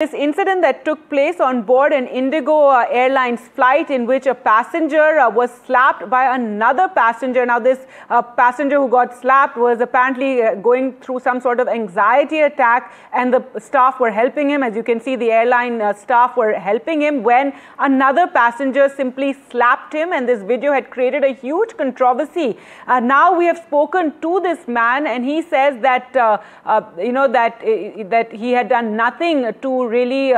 This incident that took place on board an Indigo Airlines flight in which a passenger was slapped by another passenger. Now, this passenger who got slapped was apparently going through some sort of anxiety attack, and the staff were helping him. As you can see, the airline staff were helping him when another passenger simply slapped him, and this video had created a huge controversy. Now we have spoken to this man, and he says that that he had done nothing to really,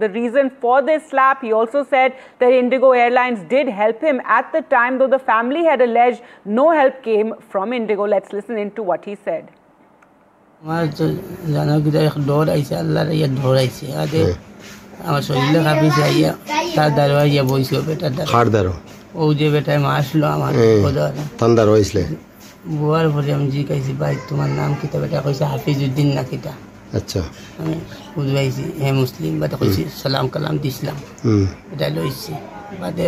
the reason for this slap. He also said that Indigo Airlines did help him at the time, though the family had alleged no help came from Indigo. Let's listen into what he said. বুয়ার পরে আমি জিজ্ঞাসি ভাই তোমার নাম কিতা বেটা কইছে হাফিজউদ্দিন না কিতা আচ্ছা আমি বুঝাইছি হে মুসলিম বেটা কইছি সালাম কালাম দিছিলাম এটা লইছি বাদে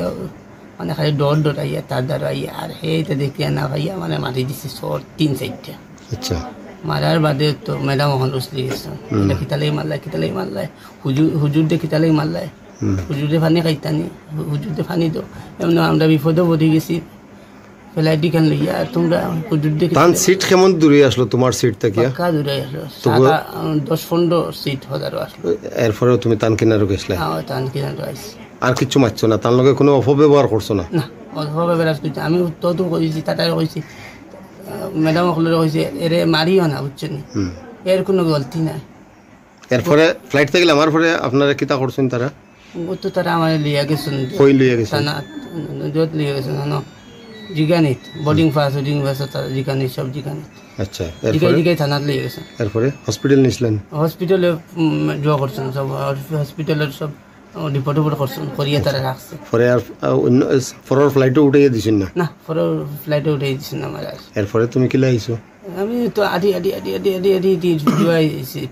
মানে খালি ডর আইয়া তার দ্বারা আইয়া আর হেইটা দেখিয়া না ভাইয়া মানে মারি দিছি সর 3-4টা আচ্ছা মারার বাদে তো ম্যাডাম ওখান উসলি গেছেন এটা কিতালাই মারলাই হুজুর দে কিতালাই মারলাই হুজুরে ফানি খাইতানি হুজুর দে ফানি তো এমন আমরা বিপদে পড়ে গেছি ফ্লাইটটি কেন লইয়া তোমরা হুজুর দে তান সিট কেমন দূরে আসলো তোমার সিট থেকে কা দূরে আসলো 10-15 সিট হদারও আসলো এরপরে তুমি তান কিনারো গেছলা হ্যাঁ তান কিনারো আইছি আর কিছু মারছো না তার লগে কোনো অপব্যবহার করছো না না অপব্যবহার করছি আমি তো কইছি তাটাই কইছি ম্যাডাম হলে কইছে এরে মারিও না বুঝছেন এর কোনো গলতি নাই এরপরে ফ্লাইট থেকে আমার পরে আপনারা কিতা করছেন তারা ও তো তারা আমার লিয়া গেছেন কই লিয়া গেছেন না যত লিয়া গেছেন না জিগানিত বোর্ডিং পাস তারা জিগানিত সব জিগানিত আচ্ছা এরপরে থানাত লিয়া গেছেন এরপরে হসপিটাল নিছিলেন হসপিটালে জো করছেন সব হসপিটালের সব রিপোর্ট করছেন করিয়ে তারা রাখছে পরে আর ফরর ফ্লাইটে উঠাইয়া দিছেন না না ফরর ফ্লাইটে উঠাই দিছেন না মারা এরপরে তুমি কি লাইছো আমি তো আদি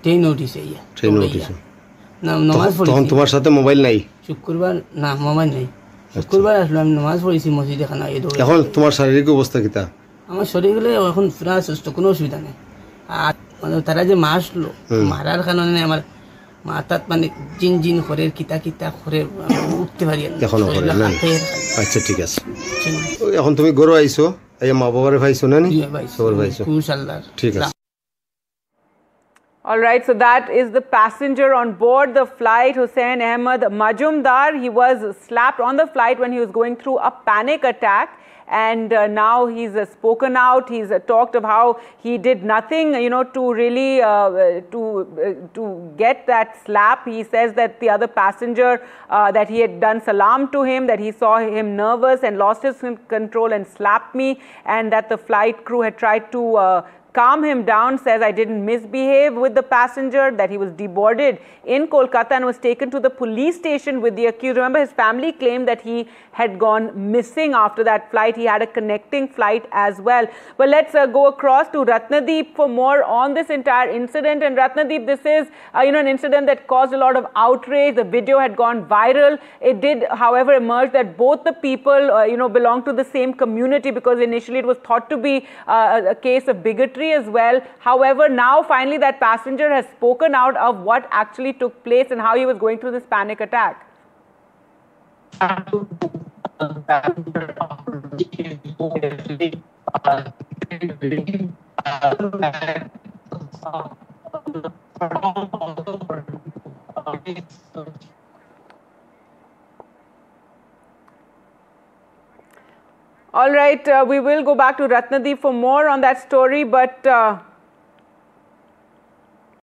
ট্রেন উঠিছে না নামাজ পড়ি তখন তোমার সাথে মোবাইল নাই শুক্রবার না মোবাইল নাই শুক্রবার আসলে আমি নামাজ পড়েছি মসজিদে খানা এখন তোমার শারীরিক অবস্থা কিতা আমার শরীরে এখন পুরা সুস্থ কোনো অসুবিধা নেই আর মানে তারা যে মারলো মারার কারণে আমার মাথাত মানে জিন করে কিতা করে উঠতে পারি এখন আচ্ছা ঠিক আছে এখন তুমি ঘরে আইছো এই মা বাবারে ভাইছো না নি সবার ভাইছো ইনশাআল্লাহ ঠিক আছে. All right, so that is the passenger on board the flight, Hussain Ahmed Majumdar. He was slapped on the flight when he was going through a panic attack. And now he's spoken out. He's talked of how he did nothing, to really to get that slap. He says that the other passenger, that he had done salam to him, that he saw him nervous and lost his control and slapped me, and that the flight crew had tried to calm him down, says I didn't misbehave with the passenger, that he was deboarded in Kolkata and was taken to the police station with the accused. Remember, his family claimed that he had gone missing after that flight. He had a connecting flight as well. But let's go across to Ratnadeep for more on this entire incident. And Ratnadeep, this is an incident that caused a lot of outrage. The video had gone viral. It did, however, emerge that both the people belong to the same community, because initially it was thought to be a case of bigotry as well. However, now finally that passenger has spoken out of what actually took place and how he was going through this panic attack. All right, we will go back to Ratnadeep for more on that story, but